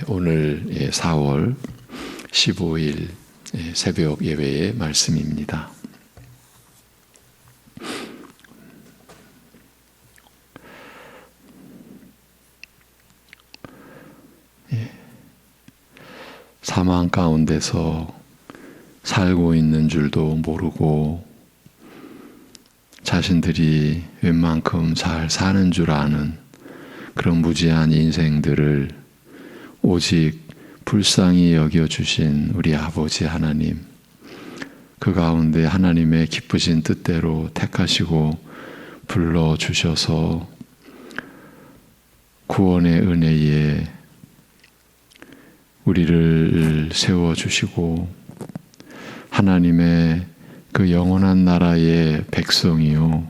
오늘 4월 15일 새벽 예배의 말씀입니다. 사망 가운데서 살고 있는 줄도 모르고 자신들이 웬만큼 잘 사는 줄 아는 그런 무지한 인생들을 오직 불쌍히 여겨주신 우리 아버지 하나님, 그 가운데 하나님의 기쁘신 뜻대로 택하시고 불러주셔서 구원의 은혜에 우리를 세워주시고 하나님의 그 영원한 나라의 백성이요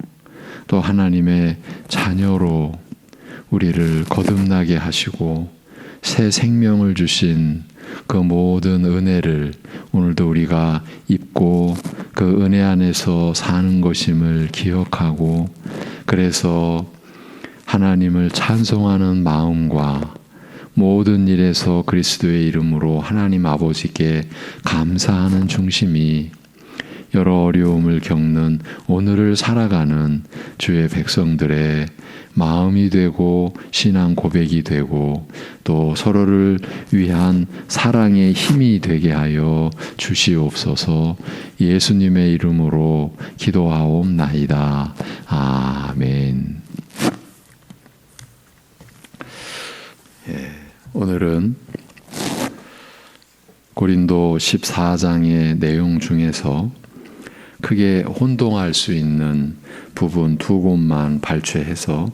또 하나님의 자녀로 우리를 거듭나게 하시고 새 생명을 주신 그 모든 은혜를 오늘도 우리가 입고 그 은혜 안에서 사는 것임을 기억하고, 그래서 하나님을 찬송하는 마음과 모든 일에서 그리스도의 이름으로 하나님 아버지께 감사하는 중심이 여러 어려움을 겪는 오늘을 살아가는 주의 백성들의 마음이 되고 신앙 고백이 되고 또 서로를 위한 사랑의 힘이 되게 하여 주시옵소서. 예수님의 이름으로 기도하옵나이다. 아멘. 오늘은 고린도 14장의 내용 중에서 크게 혼동할 수 있는 부분 두 곳만 발췌해서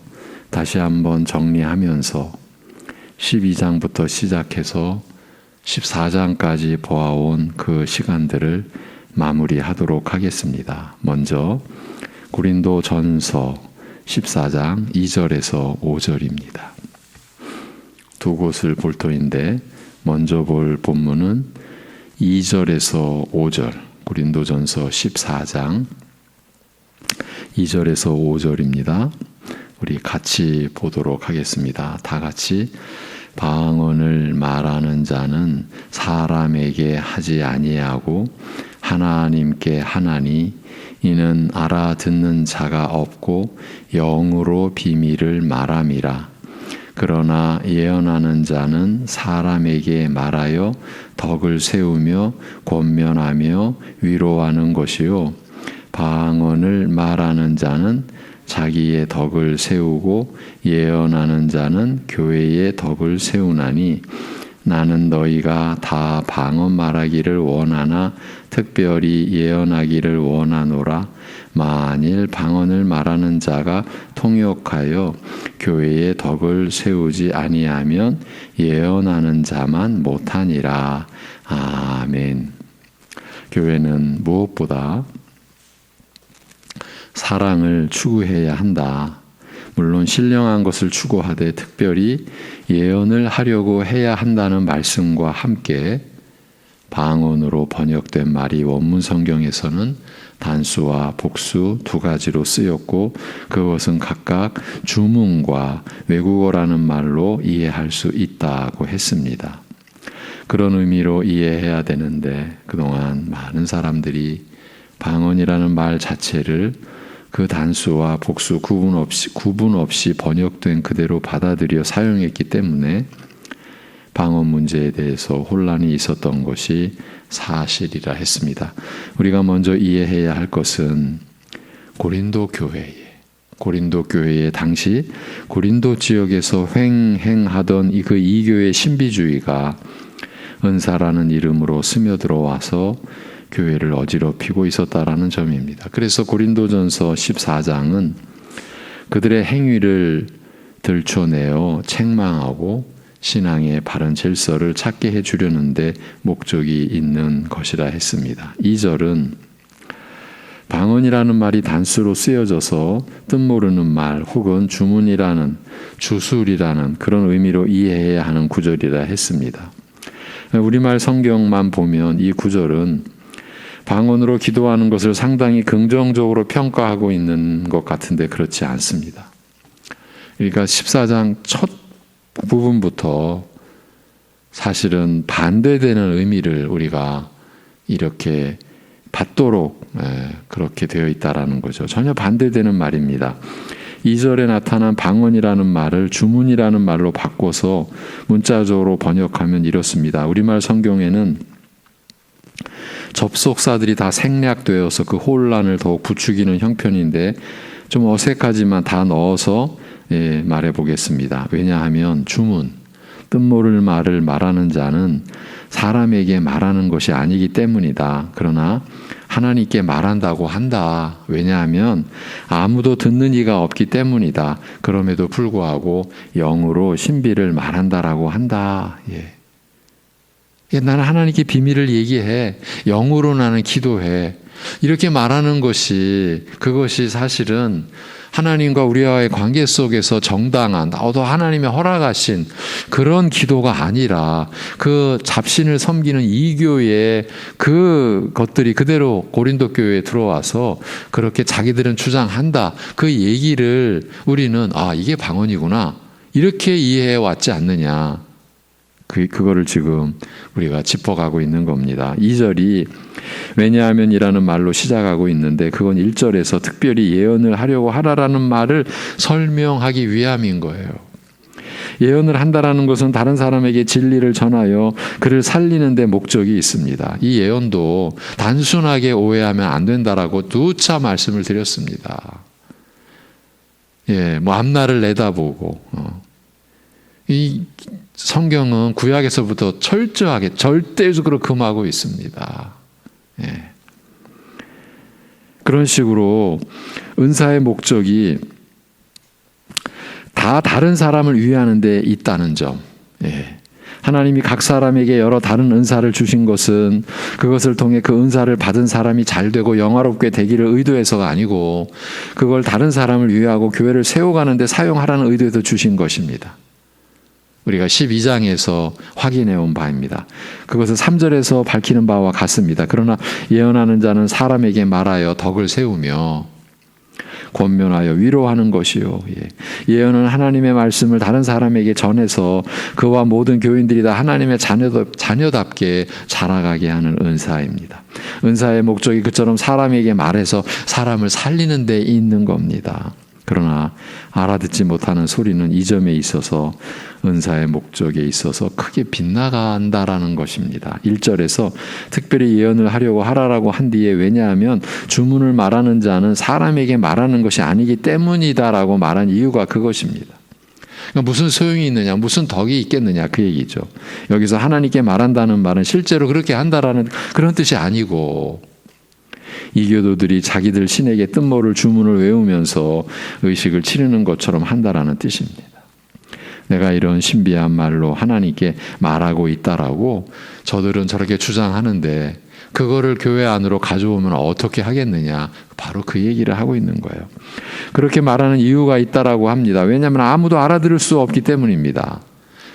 다시 한번 정리하면서 12장부터 시작해서 14장까지 보아온 그 시간들을 마무리하도록 하겠습니다. 먼저 고린도 전서 14장 2절에서 5절입니다. 두 곳을 볼 터인데 먼저 볼 본문은 2절에서 5절, 고린도전서 14장 2절에서 5절입니다. 우리 같이 보도록 하겠습니다. 다 같이. 방언을 말하는 자는 사람에게 하지 아니하고 하나님께 하나니, 이는 알아듣는 자가 없고 영으로 비밀을 말함이라. 그러나 예언하는 자는 사람에게 말하여 덕을 세우며 권면하며 위로하는 것이요, 방언을 말하는 자는 자기의 덕을 세우고 예언하는 자는 교회의 덕을 세우나니, 나는 너희가 다 방언 말하기를 원하나 특별히 예언하기를 원하노라. 만일 방언을 말하는 자가 통역하여 교회의 덕을 세우지 아니하면 예언하는 자만 못하니라. 아멘. 교회는 무엇보다 사랑을 추구해야 한다. 물론 신령한 것을 추구하되 특별히 예언을 하려고 해야 한다는 말씀과 함께 방언으로 번역된 말이 원문 성경에서는 단수와 복수 두 가지로 쓰였고, 그것은 각각 주문과 외국어라는 말로 이해할 수 있다고 했습니다. 그런 의미로 이해해야 되는데 그동안 많은 사람들이 방언이라는 말 자체를 그 단수와 복수 구분 없이 번역된 그대로 받아들여 사용했기 때문에 방언 문제에 대해서 혼란이 있었던 것이 사실이라 했습니다. 우리가 먼저 이해해야 할 것은 고린도 교회의 당시 고린도 지역에서 횡행하던 그 이교의 신비주의가 은사라는 이름으로 스며들어와서 교회를 어지럽히고 있었다라는 점입니다. 그래서 고린도전서 14장은 그들의 행위를 들춰내어 책망하고 신앙의 바른 질서를 찾게 해주려는데 목적이 있는 것이라 했습니다. 2절은 방언이라는 말이 단수로 쓰여져서 뜻모르는 말 혹은 주문이라는, 주술이라는 그런 의미로 이해해야 하는 구절이라 했습니다. 우리말 성경만 보면 이 구절은 방언으로 기도하는 것을 상당히 긍정적으로 평가하고 있는 것 같은데 그렇지 않습니다. 그러니까 14장 첫 부분부터 사실은 반대되는 의미를 우리가 이렇게 받도록 그렇게 되어 있다라는 거죠. 전혀 반대되는 말입니다. 2절에 나타난 방언이라는 말을 주문이라는 말로 바꿔서 문자적으로 번역하면 이렇습니다. 우리말 성경에는 접속사들이 다 생략되어서 그 혼란을 더욱 부추기는 형편인데 좀 어색하지만 다 넣어서 말해 보겠습니다. 왜냐하면 주문, 뜻모를 말을 말하는 자는 사람에게 말하는 것이 아니기 때문이다. 그러나 하나님께 말한다고 한다. 왜냐하면 아무도 듣는 이가 없기 때문이다. 그럼에도 불구하고 영으로 신비를 말한다라고 한다. 나는 하나님께 비밀을 얘기해. 영으로 나는 기도해. 이렇게 말하는 그것이 사실은 하나님과 우리와의 관계 속에서 정당한, 또 하나님의 허락하신 그런 기도가 아니라 그 잡신을 섬기는 이교의 그 것들이 그대로 고린도 교회에 들어와서 그렇게 자기들은 주장한다. 그 얘기를 우리는 이게 방언이구나. 이렇게 이해해 왔지 않느냐. 그거를 지금 우리가 짚어가고 있는 겁니다. 2절이 왜냐하면이라는 말로 시작하고 있는데 그건 1절에서 특별히 예언을 하려고 하라라는 말을 설명하기 위함인 거예요. 예언을 한다라는 것은 다른 사람에게 진리를 전하여 그를 살리는 데 목적이 있습니다. 이 예언도 단순하게 오해하면 안 된다라고 누차 말씀을 드렸습니다. 앞날을 내다보고 이 성경은 구약에서부터 철저하게 절대적으로 금하고 있습니다. 그런 식으로 은사의 목적이 다 다른 사람을 위하는 데 있다는 점. 하나님이 각 사람에게 여러 다른 은사를 주신 것은 그것을 통해 그 은사를 받은 사람이 잘되고 영화롭게 되기를 의도해서가 아니고 그걸 다른 사람을 위하고 교회를 세워가는 데 사용하라는 의도에서 주신 것입니다. 우리가 12장에서 확인해 온 바입니다. 그것은 3절에서 밝히는 바와 같습니다. 그러나 예언하는 자는 사람에게 말하여 덕을 세우며 권면하여 위로하는 것이요. 예언은 하나님의 말씀을 다른 사람에게 전해서 그와 모든 교인들이 다 하나님의 자녀답게 자라가게 하는 은사입니다. 은사의 목적이 그처럼 사람에게 말해서 사람을 살리는 데 있는 겁니다. 그러나 알아듣지 못하는 소리는 이 점에 있어서 은사의 목적에 있어서 크게 빗나간다라는 것입니다. 1절에서 특별히 예언을 하려고 하라라고 한 뒤에 왜냐하면 주문을 말하는 자는 사람에게 말하는 것이 아니기 때문이다라고 말한 이유가 그것입니다. 그러니까 무슨 소용이 있느냐, 무슨 덕이 있겠느냐 그 얘기죠. 여기서 하나님께 말한다는 말은 실제로 그렇게 한다라는 그런 뜻이 아니고 이교도들이 자기들 신에게 뜻모를 주문을 외우면서 의식을 치르는 것처럼 한다라는 뜻입니다. 내가 이런 신비한 말로 하나님께 말하고 있다라고 저들은 저렇게 주장하는데 그거를 교회 안으로 가져오면 어떻게 하겠느냐. 바로 그 얘기를 하고 있는 거예요. 그렇게 말하는 이유가 있다라고 합니다. 왜냐하면 아무도 알아들을 수 없기 때문입니다.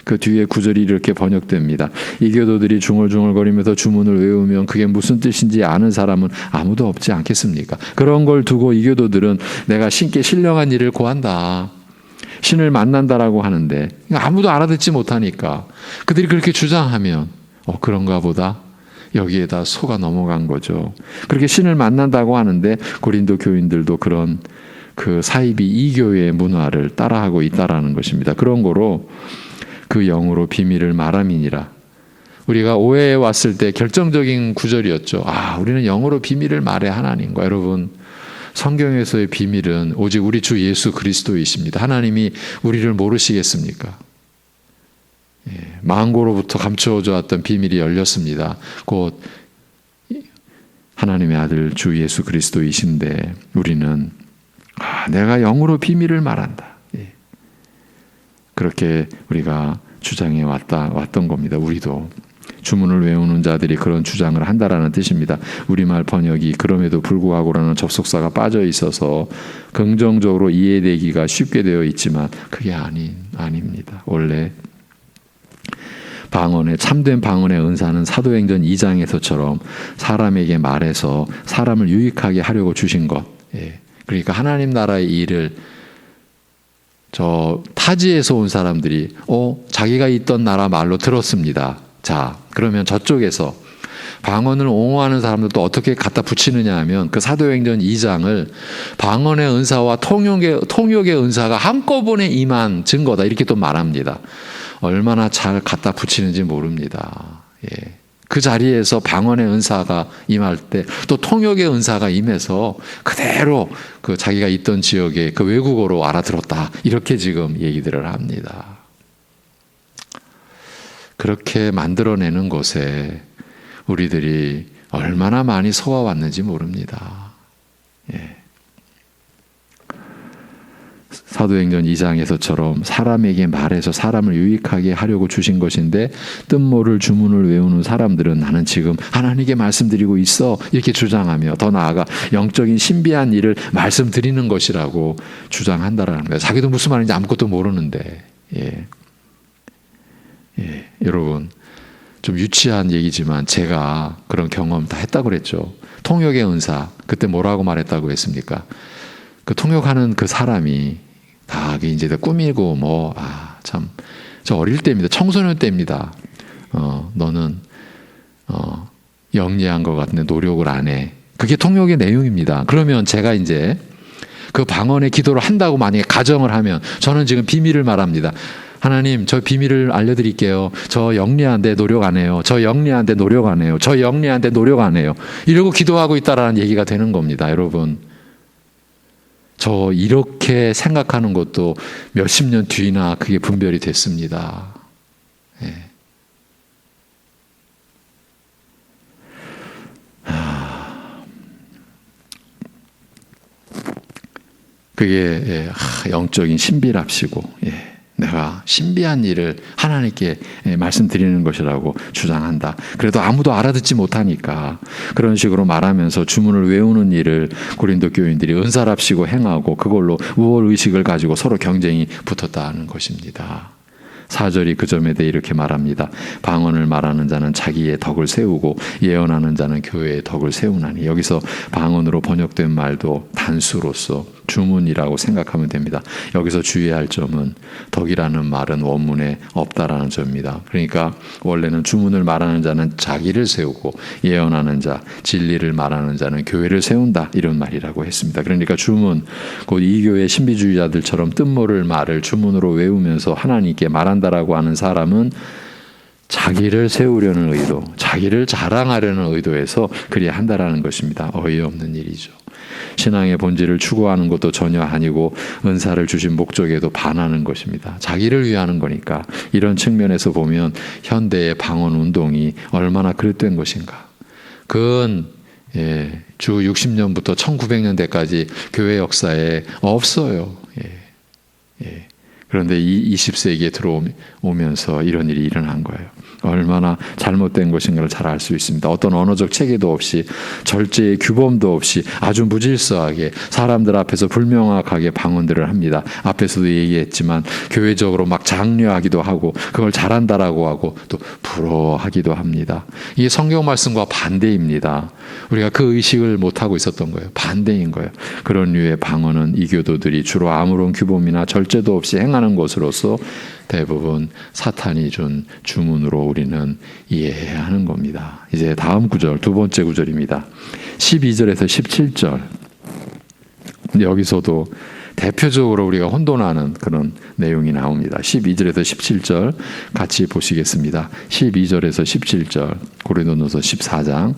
그 뒤에 구절이 이렇게 번역됩니다. 이교도들이 중얼중얼거리면서 주문을 외우면 그게 무슨 뜻인지 아는 사람은 아무도 없지 않겠습니까? 그런 걸 두고 이교도들은 내가 신께 신령한 일을 고한다. 신을 만난다라고 하는데 아무도 알아듣지 못하니까 그들이 그렇게 주장하면 그런가 보다. 여기에다 속아 넘어간 거죠. 그렇게 신을 만난다고 하는데 고린도 교인들도 그런 그 사이비 이교의 문화를 따라하고 있다라는 것입니다. 그런 거로 그 영으로 비밀을 말함이니라. 우리가 오해해 왔을 때 결정적인 구절이었죠. 우리는 영으로 비밀을 말해 하나님과. 여러분, 성경에서의 비밀은 오직 우리 주 예수 그리스도이십니다. 하나님이 우리를 모르시겠습니까? 망고로부터 감추어져 왔던 비밀이 열렸습니다. 곧 하나님의 아들 주 예수 그리스도이신데 우리는 내가 영으로 비밀을 말한다. 그렇게 우리가 주장해 왔던 겁니다. 우리도 주문을 외우는 자들이 그런 주장을 한다라는 뜻입니다. 우리말 번역이 그럼에도 불구하고라는 접속사가 빠져 있어서 긍정적으로 이해되기가 쉽게 되어 있지만 그게 아닙니다. 원래 참된 방언의 은사는 사도행전 2장에서처럼 사람에게 말해서 사람을 유익하게 하려고 주신 것. 그러니까 하나님 나라의 일을 저 타지에서 온 사람들이 자기가 있던 나라 말로 들었습니다. 자, 그러면 저쪽에서 방언을 옹호하는 사람들도 어떻게 갖다 붙이느냐 하면 그 사도행전 2장을 방언의 은사와 통역의 은사가 한꺼번에 임한 증거다 이렇게 또 말합니다. 얼마나 잘 갖다 붙이는지 모릅니다. 예. 그 자리에서 방언의 은사가 임할 때 또 통역의 은사가 임해서 그대로 그 자기가 있던 지역의 그 외국어로 알아들었다 이렇게 지금 얘기들을 합니다. 그렇게 만들어내는 것에 우리들이 얼마나 많이 속아왔는지 모릅니다. 예. 사도행전 2장에서처럼 사람에게 말해서 사람을 유익하게 하려고 주신 것인데 뜻모를 주문을 외우는 사람들은 나는 지금 하나님께 말씀드리고 있어 이렇게 주장하며 더 나아가 영적인 신비한 일을 말씀드리는 것이라고 주장한다라는 거예요. 자기도 무슨 말인지 아무것도 모르는데. 예. 예. 여러분 좀 유치한 얘기지만 제가 그런 경험 다 했다고 그랬죠. 통역의 은사 그때 뭐라고 말했다고 했습니까? 그 통역하는 그 사람이 다 이제 꾸미고 참 저 어릴 때입니다. 청소년 때입니다. 너는 영리한 것 같은데 노력을 안 해. 그게 통역의 내용입니다. 그러면 제가 이제 그 방언의 기도를 한다고 만약에 가정을 하면 저는 지금 비밀을 말합니다. 하나님, 저 비밀을 알려드릴게요. 저 영리한데 노력 안 해요. 저 영리한데 노력 안 해요. 저 영리한데 노력 안 해요. 이러고 기도하고 있다라는 얘기가 되는 겁니다, 여러분. 저 이렇게 생각하는 것도 몇십 년 뒤나 그게 분별이 됐습니다. 예. 그게 영적인 신비랍시고 내가 신비한 일을 하나님께 말씀드리는 것이라고 주장한다. 그래도 아무도 알아듣지 못하니까 그런 식으로 말하면서 주문을 외우는 일을 고린도 교인들이 은사랍시고 행하고 그걸로 우월의식을 가지고 서로 경쟁이 붙었다는 것입니다. 4절이 그 점에 대해 이렇게 말합니다. 방언을 말하는 자는 자기의 덕을 세우고 예언하는 자는 교회의 덕을 세우나니. 여기서 방언으로 번역된 말도 단수로서 주문이라고 생각하면 됩니다. 여기서 주의할 점은 덕이라는 말은 원문에 없다라는 점입니다. 그러니까 원래는 주문을 말하는 자는 자기를 세우고 예언하는 자, 진리를 말하는 자는 교회를 세운다 이런 말이라고 했습니다. 그러니까 주문, 곧 이교회 신비주의자들처럼 뜻모를 말을 주문으로 외우면서 하나님께 말한다라고 하는 사람은 자기를 세우려는 의도, 자기를 자랑하려는 의도에서 그리 한다라는 것입니다. 어이없는 일이죠. 신앙의 본질을 추구하는 것도 전혀 아니고 은사를 주신 목적에도 반하는 것입니다. 자기를 위하는 거니까. 이런 측면에서 보면 현대의 방언 운동이 얼마나 그릇된 것인가. 주 60년부터 1900년대까지 교회 역사에 없어요. 그런데 이 20세기에 들어오면서 이런 일이 일어난 거예요. 얼마나 잘못된 것인가를 잘 알 수 있습니다. 어떤 언어적 체계도 없이 절제의 규범도 없이 아주 무질서하게 사람들 앞에서 불명확하게 방언들을 합니다. 앞에서도 얘기했지만 교회적으로 막 장려하기도 하고 그걸 잘한다라고 하고 또 부러워하기도 합니다. 이게 성경 말씀과 반대입니다. 우리가 그 의식을 못하고 있었던 거예요. 반대인 거예요. 그런 류의 방언은 이교도들이 주로 아무런 규범이나 절제도 없이 행하는 것으로서 대부분 사탄이 준 주문으로 우리는 이해해야 하는 겁니다. 이제 다음 구절, 두 번째 구절입니다. 12절에서 17절. 여기서도 대표적으로 우리가 혼돈하는 그런 내용이 나옵니다. 12절에서 17절 같이 보시겠습니다. 12절에서 17절 고린도전서 14장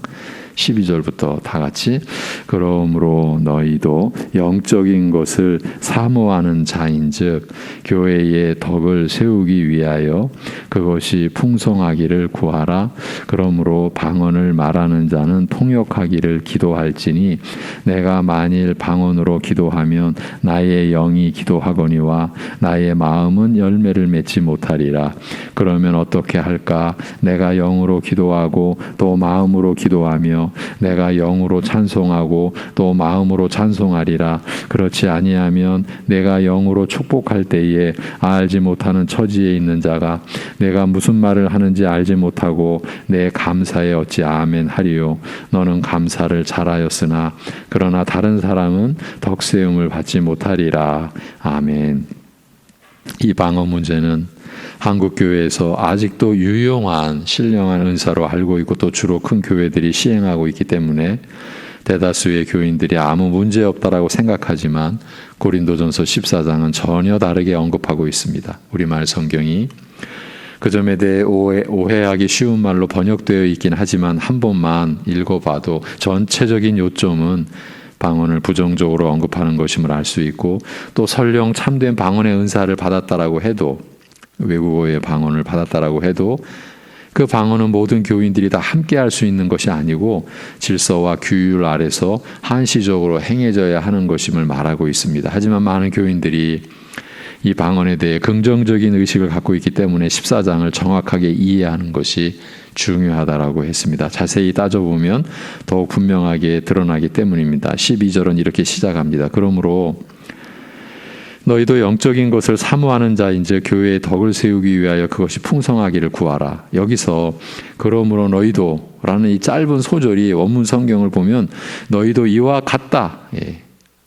12절부터 다 같이 그러므로 너희도 영적인 것을 사모하는 자인즉 교회의 덕을 세우기 위하여 그것이 풍성하기를 구하라. 그러므로 방언을 말하는 자는 통역하기를 기도할지니 내가 만일 방언으로 기도하면 나의 영이 기도하거니와 나의 마음은 열매를 맺지 못하리라. 그러면 어떻게 할까? 내가 영으로 기도하고 또 마음으로 기도하며 내가 영으로 찬송하고 또 마음으로 찬송하리라. 그렇지 아니하면 내가 영으로 축복할 때에 알지 못하는 처지에 있는 자가 내가 무슨 말을 하는지 알지 못하고 내 감사에 어찌 아멘 하리요. 너는 감사를 잘하였으나 그러나 다른 사람은 덕세움을 받지 못하리라. 아멘. 이 방언 문제는 한국 교회에서 아직도 유용한 신령한 은사로 알고 있고 또 주로 큰 교회들이 시행하고 있기 때문에 대다수의 교인들이 아무 문제 없다라고 생각하지만 고린도전서 14장은 전혀 다르게 언급하고 있습니다. 우리말 성경이 그 점에 대해 오해하기 쉬운 말로 번역되어 있긴 하지만 한 번만 읽어봐도 전체적인 요점은 방언을 부정적으로 언급하는 것임을 알 수 있고, 또 설령 참된 방언의 은사를 받았다라고 해도, 외국어의 방언을 받았다라고 해도 그 방언은 모든 교인들이 다 함께 할 수 있는 것이 아니고 질서와 규율 아래서 한시적으로 행해져야 하는 것임을 말하고 있습니다. 하지만 많은 교인들이 이 방언에 대해 긍정적인 의식을 갖고 있기 때문에 14장을 정확하게 이해하는 것이 중요하다라고 했습니다. 자세히 따져보면 더욱 분명하게 드러나기 때문입니다. 12절은 이렇게 시작합니다. 그러므로 너희도 영적인 것을 사모하는 자인즉 교회의 덕을 세우기 위하여 그것이 풍성하기를 구하라. 여기서 그러므로 너희도 라는 이 짧은 소절이 원문 성경을 보면 너희도 이와 같다.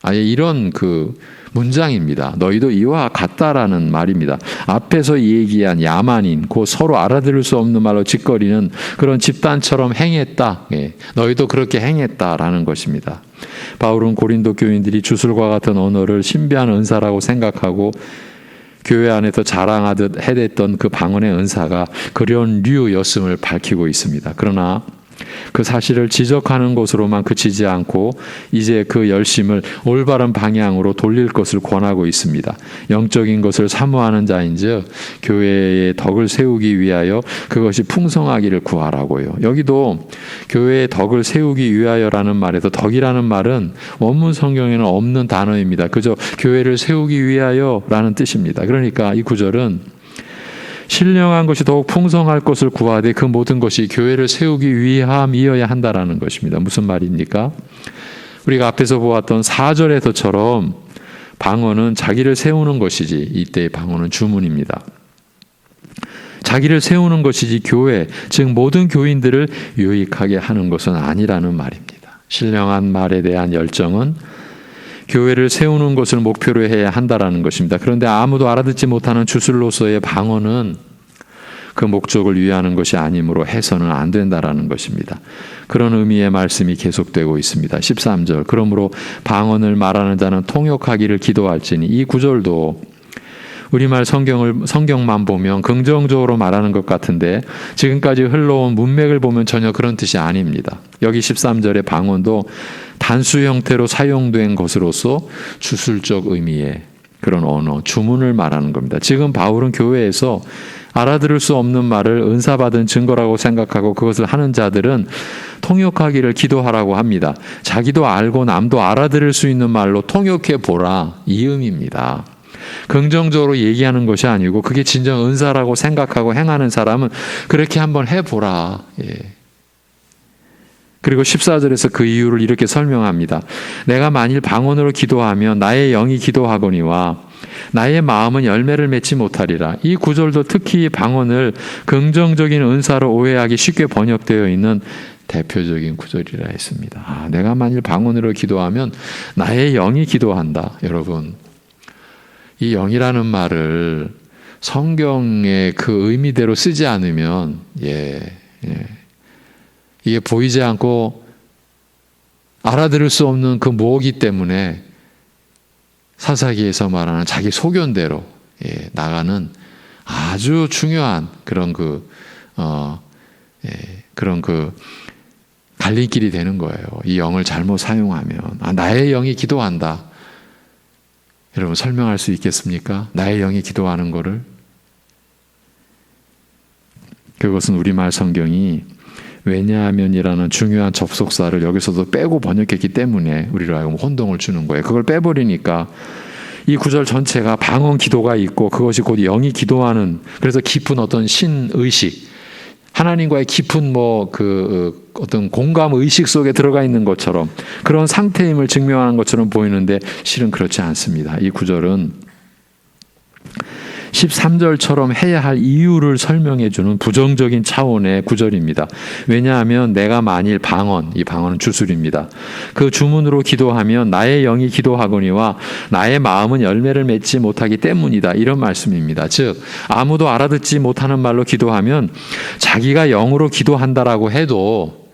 아예 이런 그 문장입니다. 너희도 이와 같다라는 말입니다. 앞에서 얘기한 야만인, 그 서로 알아들을 수 없는 말로 짓거리는 그런 집단처럼 행했다. 너희도 그렇게 행했다라는 것입니다. 바울은 고린도 교인들이 주술과 같은 언어를 신비한 은사라고 생각하고 교회 안에서 자랑하듯 해댔던 그 방언의 은사가 그런 류였음을 밝히고 있습니다. 그러나 그 사실을 지적하는 것으로만 그치지 않고 이제 그 열심을 올바른 방향으로 돌릴 것을 권하고 있습니다. 영적인 것을 사모하는 자인즉 교회의 덕을 세우기 위하여 그것이 풍성하기를 구하라고요. 여기도 교회의 덕을 세우기 위하여라는 말에서 덕이라는 말은 원문 성경에는 없는 단어입니다. 그저 교회를 세우기 위하여라는 뜻입니다. 그러니까 이 구절은 신령한 것이 더욱 풍성할 것을 구하되 그 모든 것이 교회를 세우기 위함이어야 한다라는 것입니다. 무슨 말입니까? 우리가 앞에서 보았던 4절에서처럼 방언은 자기를 세우는 것이지, 이때의 방언은 주문입니다. 자기를 세우는 것이지 교회, 즉 모든 교인들을 유익하게 하는 것은 아니라는 말입니다. 신령한 말에 대한 열정은 교회를 세우는 것을 목표로 해야 한다라는 것입니다. 그런데 아무도 알아듣지 못하는 주술로서의 방언은 그 목적을 위하는 것이 아니므로 해서는 안 된다라는 것입니다. 그런 의미의 말씀이 계속되고 있습니다. 13절 그러므로 방언을 말하는 자는 통역하기를 기도할지니, 이 구절도 우리말 성경만 보면 긍정적으로 말하는 것 같은데 지금까지 흘러온 문맥을 보면 전혀 그런 뜻이 아닙니다. 여기 13절의 방언도 단수 형태로 사용된 것으로서 주술적 의미의 그런 언어, 주문을 말하는 겁니다. 지금 바울은 교회에서 알아들을 수 없는 말을 은사받은 증거라고 생각하고 그것을 하는 자들은 통역하기를 기도하라고 합니다. 자기도 알고 남도 알아들을 수 있는 말로 통역해 보라, 이 의미입니다. 긍정적으로 얘기하는 것이 아니고 그게 진정 은사라고 생각하고 행하는 사람은 그렇게 한번 해보라. 그리고 14절에서 그 이유를 이렇게 설명합니다. 내가 만일 방언으로 기도하면 나의 영이 기도하거니와 나의 마음은 열매를 맺지 못하리라. 이 구절도 특히 방언을 긍정적인 은사로 오해하기 쉽게 번역되어 있는 대표적인 구절이라 했습니다. 내가 만일 방언으로 기도하면 나의 영이 기도한다. 여러분, 이 영이라는 말을 성경의 그 의미대로 쓰지 않으면 이게 보이지 않고 알아들을 수 없는 그 모기 때문에 사사기에서 말하는 자기 소견대로 나가는 아주 중요한 그런 그런 갈림길이 되는 거예요. 이 영을 잘못 사용하면 나의 영이 기도한다. 여러분 설명할 수 있겠습니까? 나의 영이 기도하는 거를. 그것은 우리말 성경이 왜냐하면이라는 중요한 접속사를 여기서도 빼고 번역했기 때문에 우리로 하여금 혼동을 주는 거예요. 그걸 빼버리니까 이 구절 전체가 방언 기도가 있고 그것이 곧 영이 기도하는, 그래서 깊은 어떤 신의식, 하나님과의 깊은 어떤 공감 의식 속에 들어가 있는 것처럼 그런 상태임을 증명하는 것처럼 보이는데 실은 그렇지 않습니다. 이 구절은 13절처럼 해야 할 이유를 설명해 주는 부정적인 차원의 구절입니다. 왜냐하면 내가 만일 이 방언은 주술입니다. 그 주문으로 기도하면 나의 영이 기도하거니와 나의 마음은 열매를 맺지 못하기 때문이다. 이런 말씀입니다. 즉 아무도 알아듣지 못하는 말로 기도하면 자기가 영으로 기도한다라고 해도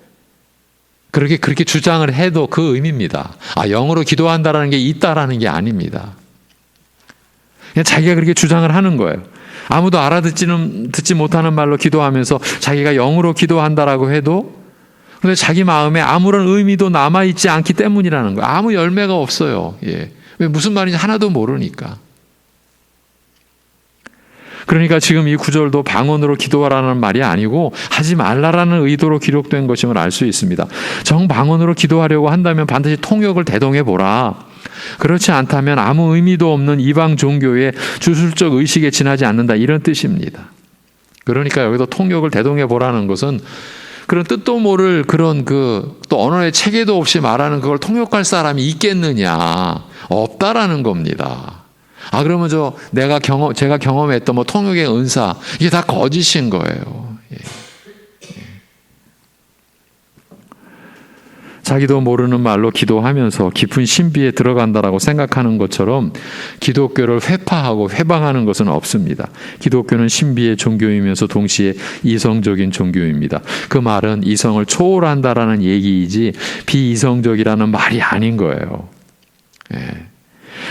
그렇게 주장을 해도 그 의미입니다. 영으로 기도한다라는 게 있다라는 게 아닙니다. 그냥 자기가 그렇게 주장을 하는 거예요. 아무도 듣지 못하는 말로 기도하면서 자기가 영으로 기도한다라고 해도 근데 자기 마음에 아무런 의미도 남아있지 않기 때문이라는 거예요. 아무 열매가 없어요. 왜 무슨 말인지 하나도 모르니까. 그러니까 지금 이 구절도 방언으로 기도하라는 말이 아니고 하지 말라라는 의도로 기록된 것임을 알 수 있습니다. 정방언으로 기도하려고 한다면 반드시 통역을 대동해 보라. 그렇지 않다면 아무 의미도 없는 이방 종교의 주술적 의식에 지나지 않는다. 이런 뜻입니다. 그러니까 여기서 통역을 대동해 보라는 것은 그런 뜻도 모를 그런 또 언어의 체계도 없이 말하는 그걸 통역할 사람이 있겠느냐. 없다라는 겁니다. 그러면 제가 경험했던 통역의 은사, 이게 다 거짓인 거예요. 자기도 모르는 말로 기도하면서 깊은 신비에 들어간다라고 생각하는 것처럼 기독교를 회파하고 회방하는 것은 없습니다. 기독교는 신비의 종교이면서 동시에 이성적인 종교입니다. 그 말은 이성을 초월한다라는 얘기이지 비이성적이라는 말이 아닌 거예요.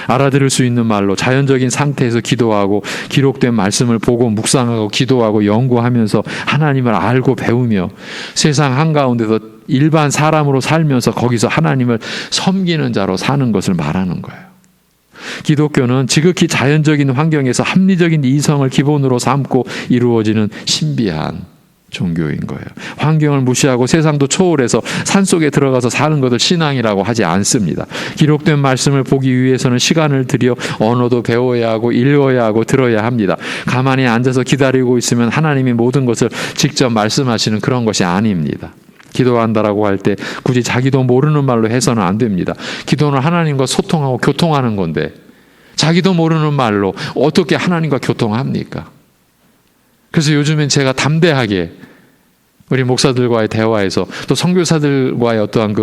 알아들을 수 있는 말로 자연적인 상태에서 기도하고 기록된 말씀을 보고 묵상하고 기도하고 연구하면서 하나님을 알고 배우며 세상 한가운데서 일반 사람으로 살면서 거기서 하나님을 섬기는 자로 사는 것을 말하는 거예요. 기독교는 지극히 자연적인 환경에서 합리적인 이성을 기본으로 삼고 이루어지는 신비한 종교인 거예요. 환경을 무시하고 세상도 초월해서 산속에 들어가서 사는 것을 신앙이라고 하지 않습니다. 기록된 말씀을 보기 위해서는 시간을 들여 언어도 배워야 하고 읽어야 하고 들어야 합니다. 가만히 앉아서 기다리고 있으면 하나님이 모든 것을 직접 말씀하시는 그런 것이 아닙니다. 기도한다라고 할 때 굳이 자기도 모르는 말로 해서는 안 됩니다. 기도는 하나님과 소통하고 교통하는 건데 자기도 모르는 말로 어떻게 하나님과 교통합니까? 그래서 요즘엔 제가 담대하게 우리 목사들과의 대화에서 또 선교사들과의 어떠한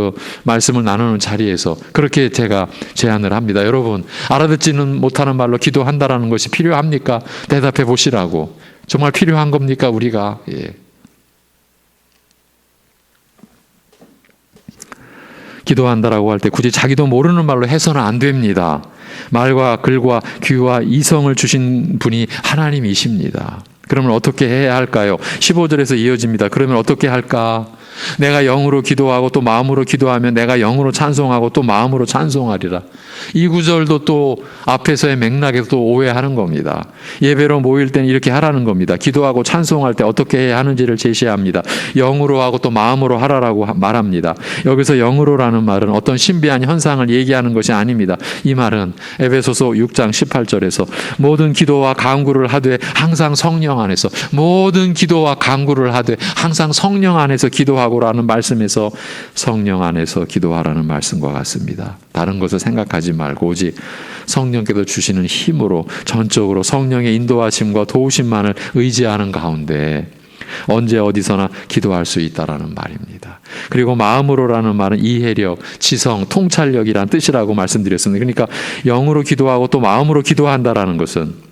말씀을 나누는 자리에서 그렇게 제가 제안을 합니다. 여러분, 알아듣지는 못하는 말로 기도한다라는 것이 필요합니까? 대답해 보시라고. 정말 필요한 겁니까, 우리가? 기도한다라고 할 때 굳이 자기도 모르는 말로 해서는 안 됩니다. 말과 글과 귀와 이성을 주신 분이 하나님이십니다. 그러면 어떻게 해야 할까요? 15절에서 이어집니다. 그러면 어떻게 할까? 내가 영으로 기도하고 또 마음으로 기도하면 내가 영으로 찬송하고 또 마음으로 찬송하리라. 이 구절도 또 앞에서의 맥락에서 또 오해하는 겁니다. 예배로 모일 때는 이렇게 하라는 겁니다. 기도하고 찬송할 때 어떻게 해야 하는지를 제시합니다. 영으로 하고 또 마음으로 하라라고 말합니다. 여기서 영으로라는 말은 어떤 신비한 현상을 얘기하는 것이 아닙니다. 이 말은 에베소서 6장 18절에서 모든 기도와 간구를 하되 항상 성령 안에서 모든 기도와 간구를 하되 항상 성령 안에서 기도하고라는 말씀에서 성령 안에서 기도하라는 말씀과 같습니다. 다른 것을 생각하지 말고 오직 성령께서 주시는 힘으로 전적으로 성령의 인도하심과 도우심만을 의지하는 가운데 언제 어디서나 기도할 수 있다라는 말입니다. 그리고 마음으로라는 말은 이해력, 지성, 통찰력이란 뜻이라고 말씀드렸습니다. 그러니까 영으로 기도하고 또 마음으로 기도한다라는 것은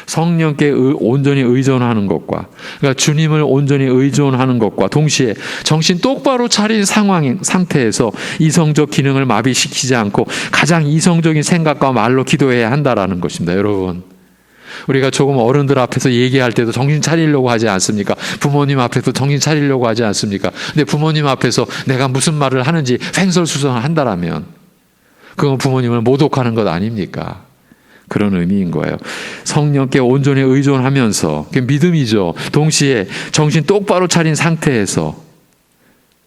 성령께 온전히 의존하는 것과 그러니까 주님을 온전히 의존하는 것과 동시에 정신 똑바로 차린 상태에서 이성적 기능을 마비시키지 않고 가장 이성적인 생각과 말로 기도해야 한다라는 것입니다. 여러분, 우리가 조금 어른들 앞에서 얘기할 때도 정신 차리려고 하지 않습니까? 부모님 앞에서 정신 차리려고 하지 않습니까? 근데 부모님 앞에서 내가 무슨 말을 하는지 횡설수설을 한다라면 그건 부모님을 모독하는 것 아닙니까? 그런 의미인 거예요. 성령께 온전히 의존하면서 그게 믿음이죠. 동시에 정신 똑바로 차린 상태에서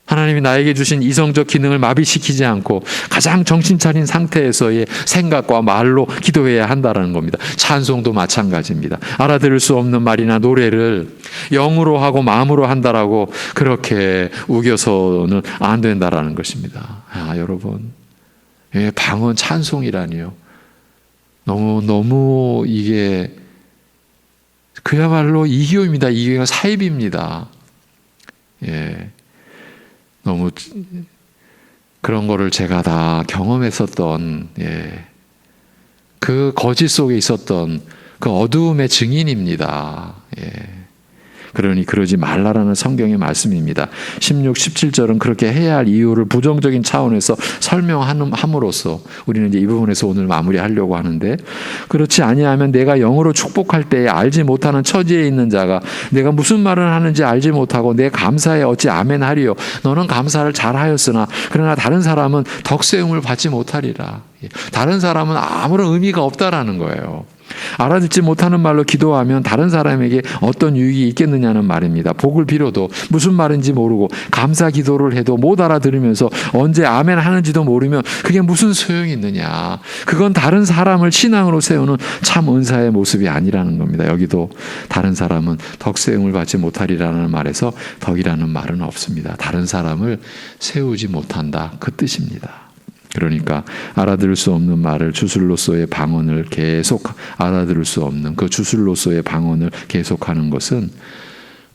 하나님이 나에게 주신 이성적 기능을 마비시키지 않고 가장 정신 차린 상태에서의 생각과 말로 기도해야 한다는 겁니다. 찬송도 마찬가지입니다. 알아들을 수 없는 말이나 노래를 영으로 하고 마음으로 한다라고 그렇게 우겨서는 안 된다라는 것입니다. 여러분, 방언 찬송이라니요. 너무 이게 그야말로 이기호입니다. 이기호가 사입입니다. 예. 너무 그런 거를 제가 다 경험했었던, 예. 그 거짓 속에 있었던 그 어두움의 증인입니다. 예. 그러니 그러지 말라라는 성경의 말씀입니다. 16, 17절은 그렇게 해야 할 이유를 부정적인 차원에서 설명함으로써 우리는 이제 이 부분에서 오늘 마무리하려고 하는데, 그렇지 아니하면 내가 영으로 축복할 때에 알지 못하는 처지에 있는 자가 내가 무슨 말을 하는지 알지 못하고 내 감사에 어찌 아멘하리요. 너는 감사를 잘하였으나 그러나 다른 사람은 덕세움을 받지 못하리라. 다른 사람은 아무런 의미가 없다라는 거예요. 알아듣지 못하는 말로 기도하면 다른 사람에게 어떤 유익이 있겠느냐는 말입니다. 복을 빌어도 무슨 말인지 모르고 감사 기도를 해도 못 알아들으면서 언제 아멘 하는지도 모르면 그게 무슨 소용이 있느냐. 그건 다른 사람을 신앙으로 세우는 참 은사의 모습이 아니라는 겁니다. 여기도 다른 사람은 덕세움을 받지 못하리라는 말에서 덕이라는 말은 없습니다. 다른 사람을 세우지 못한다, 그 뜻입니다. 그러니까 알아들을 수 없는 말을 주술로서의 방언을 계속 알아들을 수 없는 그 주술로서의 방언을 계속하는 것은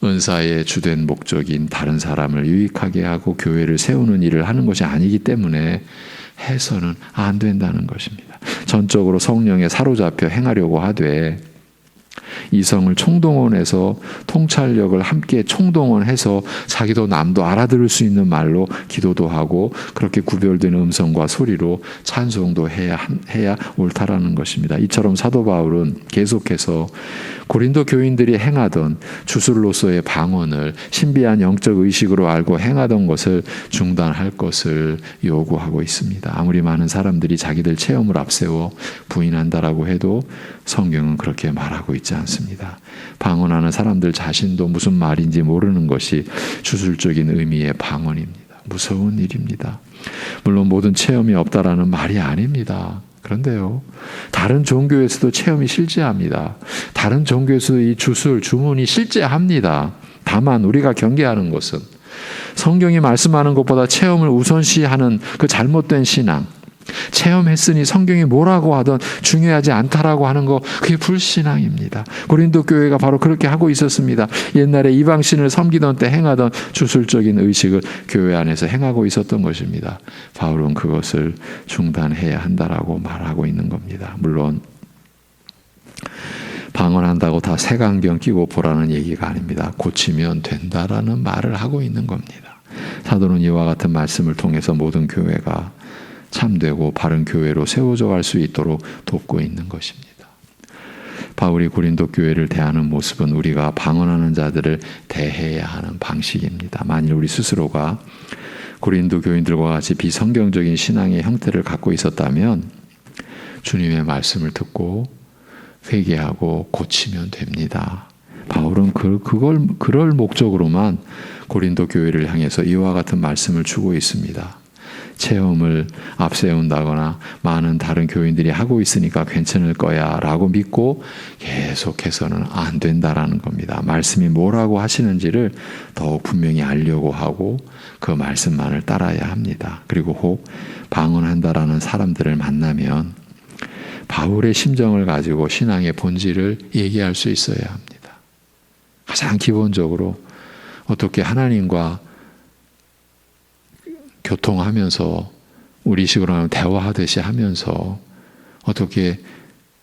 은사의 주된 목적인 다른 사람을 유익하게 하고 교회를 세우는 일을 하는 것이 아니기 때문에 해서는 안 된다는 것입니다. 전적으로 성령에 사로잡혀 행하려고 하되 이성을 총동원해서 통찰력을 함께 총동원해서 자기도 남도 알아들을 수 있는 말로 기도도 하고 그렇게 구별된 음성과 소리로 찬송도 해야 옳다라는 것입니다. 이처럼 사도 바울은 계속해서 고린도 교인들이 행하던 주술로서의 방언을 신비한 영적 의식으로 알고 행하던 것을 중단할 것을 요구하고 있습니다. 아무리 많은 사람들이 자기들 체험을 앞세워 부인한다라고 해도 성경은 그렇게 말하고 있지 않습니다. 방언하는 사람들 자신도 무슨 말인지 모르는 것이 주술적인 의미의 방언입니다. 무서운 일입니다. 물론 모든 체험이 없다라는 말이 아닙니다. 그런데요, 다른 종교에서도 체험이 실제합니다. 다른 종교에서도 이 주술, 주문이 실제합니다. 다만 우리가 경계하는 것은 성경이 말씀하는 것보다 체험을 우선시하는 그 잘못된 신앙, 체험했으니 성경이 뭐라고 하든 중요하지 않다라고 하는 거, 그게 불신앙입니다. 고린도 교회가 바로 그렇게 하고 있었습니다. 옛날에 이방신을 섬기던 때 행하던 주술적인 의식을 교회 안에서 행하고 있었던 것입니다. 바울은 그것을 중단해야 한다라고 말하고 있는 겁니다. 물론 방언한다고 다 색안경 끼고 보라는 얘기가 아닙니다. 고치면 된다라는 말을 하고 있는 겁니다. 사도는 이와 같은 말씀을 통해서 모든 교회가 참되고 바른 교회로 세워져 갈 수 있도록 돕고 있는 것입니다. 바울이 고린도 교회를 대하는 모습은 우리가 방언하는 자들을 대해야 하는 방식입니다. 만일 우리 스스로가 고린도 교인들과 같이 비성경적인 신앙의 형태를 갖고 있었다면 주님의 말씀을 듣고 회개하고 고치면 됩니다. 바울은 그럴 목적으로만 고린도 교회를 향해서 이와 같은 말씀을 주고 있습니다. 체험을 앞세운다거나 많은 다른 교인들이 하고 있으니까 괜찮을 거야 라고 믿고 계속해서는 안 된다라는 겁니다. 말씀이 뭐라고 하시는지를 더욱 분명히 알려고 하고 그 말씀만을 따라야 합니다. 그리고 혹 방언한다라는 사람들을 만나면 바울의 심정을 가지고 신앙의 본질을 얘기할 수 있어야 합니다. 가장 기본적으로 어떻게 하나님과 교통하면서 우리식으로 하면 대화하듯이 하면서 어떻게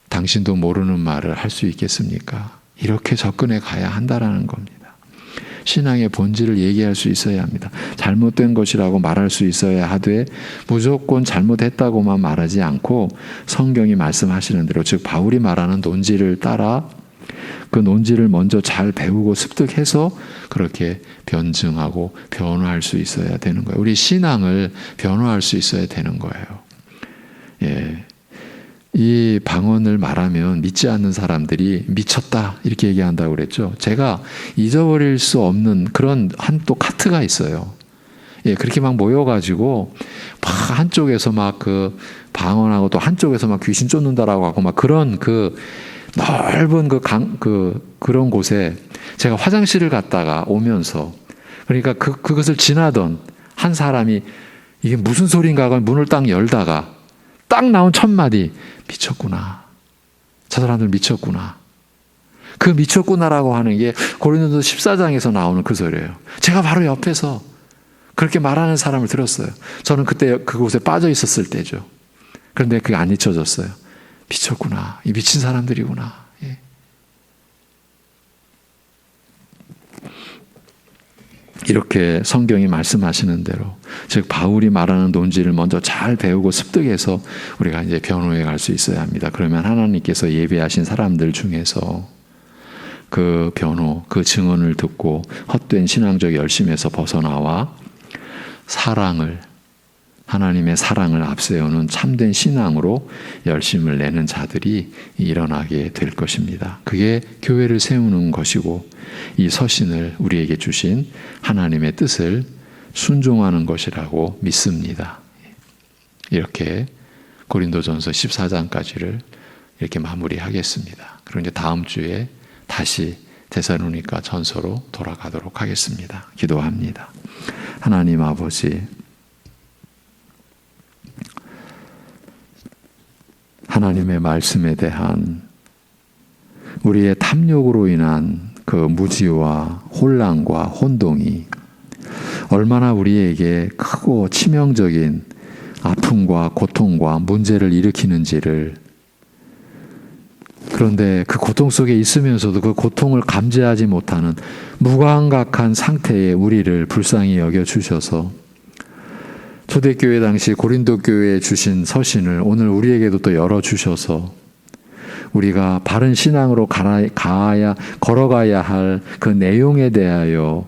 당신도 모르는 말을 할 수 있겠습니까? 이렇게 접근해 가야 한다라는 겁니다. 신앙의 본질을 얘기할 수 있어야 합니다. 잘못된 것이라고 말할 수 있어야 하되 무조건 잘못했다고만 말하지 않고 성경이 말씀하시는 대로, 즉 바울이 말하는 논지를 따라 그 논지를 먼저 잘 배우고 습득해서 그렇게 변증하고 변화할 수 있어야 되는 거예요. 우리 신앙을 변화할 수 있어야 되는 거예요. 예. 이 방언을 말하면 믿지 않는 사람들이 미쳤다 이렇게 얘기한다고 그랬죠. 제가 잊어버릴 수 없는 그런 또 카트가 있어요. 예, 그렇게 막 모여가지고 막 한쪽에서 막 그 방언하고 또 한쪽에서 막 귀신 쫓는다라고 하고 막 그런 그 넓은 그런 곳에 제가 화장실을 갔다가 오면서, 그러니까 그것을 지나던 한 사람이 이게 무슨 소리인가 하고 문을 딱 열다가 딱 나온 첫 마디, 미쳤구나. 저 사람들 미쳤구나. 그 미쳤구나라고 하는 게 고린도서 14장에서 나오는 그 소리예요. 제가 바로 옆에서 그렇게 말하는 사람을 들었어요. 저는 그때 그곳에 빠져 있었을 때죠. 그런데 그게 안 잊혀졌어요. 미쳤구나. 이 미친 사람들이구나. 예. 이렇게 성경이 말씀하시는 대로, 즉 바울이 말하는 논지를 먼저 잘 배우고 습득해서 우리가 이제 변호해 갈 수 있어야 합니다. 그러면 하나님께서 예비하신 사람들 중에서 그 변호, 그 증언을 듣고 헛된 신앙적 열심에서 벗어나와 사랑을, 하나님의 사랑을 앞세우는 참된 신앙으로 열심을 내는 자들이 일어나게 될 것입니다. 그게 교회를 세우는 것이고, 이 서신을 우리에게 주신 하나님의 뜻을 순종하는 것이라고 믿습니다. 이렇게 고린도전서 14장까지를 이렇게 마무리하겠습니다. 그리고 이제 다음 주에 다시 데살로니가 전서로 돌아가도록 하겠습니다. 기도합니다. 하나님 아버지, 하나님의 말씀에 대한 우리의 탐욕으로 인한 그 무지와 혼란과 혼동이 얼마나 우리에게 크고 치명적인 아픔과 고통과 문제를 일으키는지를, 그런데 그 고통 속에 있으면서도 그 고통을 감지하지 못하는 무감각한 상태의 우리를 불쌍히 여겨주셔서 초대교회 당시 고린도 교회에 주신 서신을 오늘 우리에게도 또 열어주셔서 우리가 바른 신앙으로 걸어가야 할 그 내용에 대하여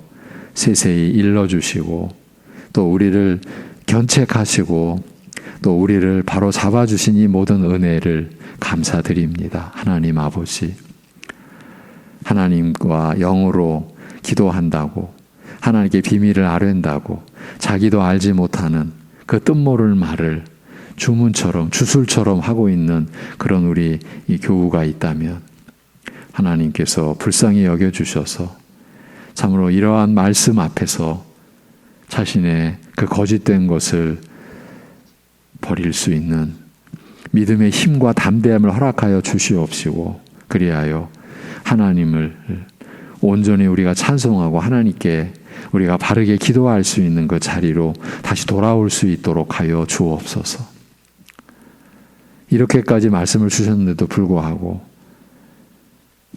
세세히 일러주시고, 또 우리를 견책하시고, 또 우리를 바로 잡아주신 이 모든 은혜를 감사드립니다. 하나님 아버지, 하나님과 영으로 기도한다고, 하나님께 비밀을 아뢰다고 자기도 알지 못하는 그 뜻모를 말을 주문처럼 주술처럼 하고 있는 그런 우리 이 교우가 있다면 하나님께서 불쌍히 여겨주셔서 참으로 이러한 말씀 앞에서 자신의 그 거짓된 것을 버릴 수 있는 믿음의 힘과 담대함을 허락하여 주시옵시고, 그리하여 하나님을 온전히 우리가 찬송하고 하나님께 우리가 바르게 기도할 수 있는 그 자리로 다시 돌아올 수 있도록 하여 주옵소서. 이렇게까지 말씀을 주셨는데도 불구하고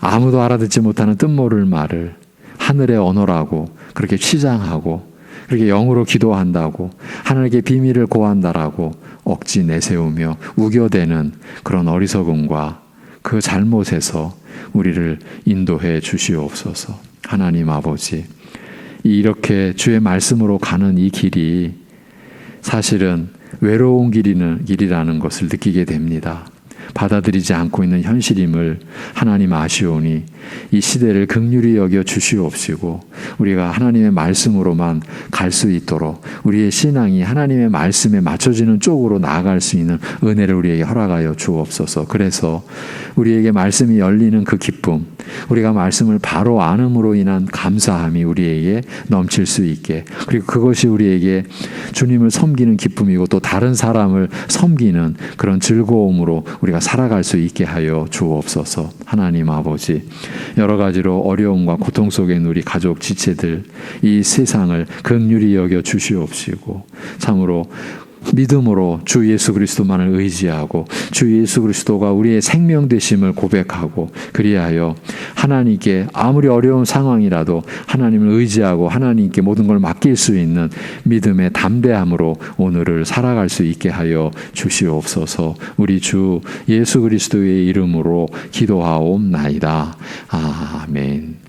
아무도 알아듣지 못하는 뜻모를 말을 하늘의 언어라고 그렇게 치장하고, 그렇게 영으로 기도한다고, 하나님께 비밀을 고한다라고 억지 내세우며 우겨대는 그런 어리석음과 그 잘못에서 우리를 인도해 주시옵소서. 하나님 아버지, 이렇게 주의 말씀으로 가는 이 길이 사실은 외로운 길이라는 것을 느끼게 됩니다. 받아들이지 않고 있는 현실임을 하나님 아시오니 이 시대를 긍휼히 여겨 주시옵시고, 우리가 하나님의 말씀으로만 갈 수 있도록 우리의 신앙이 하나님의 말씀에 맞춰지는 쪽으로 나아갈 수 있는 은혜를 우리에게 허락하여 주옵소서. 그래서 우리에게 말씀이 열리는 그 기쁨, 우리가 말씀을 바로 안음으로 인한 감사함이 우리에게 넘칠 수 있게, 그리고 그것이 우리에게 주님을 섬기는 기쁨이고 또 다른 사람을 섬기는 그런 즐거움으로 우리가 살아갈 수 있게 하여 주옵소서. 하나님 아버지, 여러 가지로 어려움과 고통 속에 있는 우리 가족 지체들, 이 세상을 긍휼히 여겨 주시옵시고, 참으로 믿음으로 주 예수 그리스도만을 의지하고 주 예수 그리스도가 우리의 생명 되심을 고백하고, 그리하여 하나님께 아무리 어려운 상황이라도 하나님을 의지하고 하나님께 모든 걸 맡길 수 있는 믿음의 담대함으로 오늘을 살아갈 수 있게 하여 주시옵소서. 우리 주 예수 그리스도의 이름으로 기도하옵나이다. 아멘.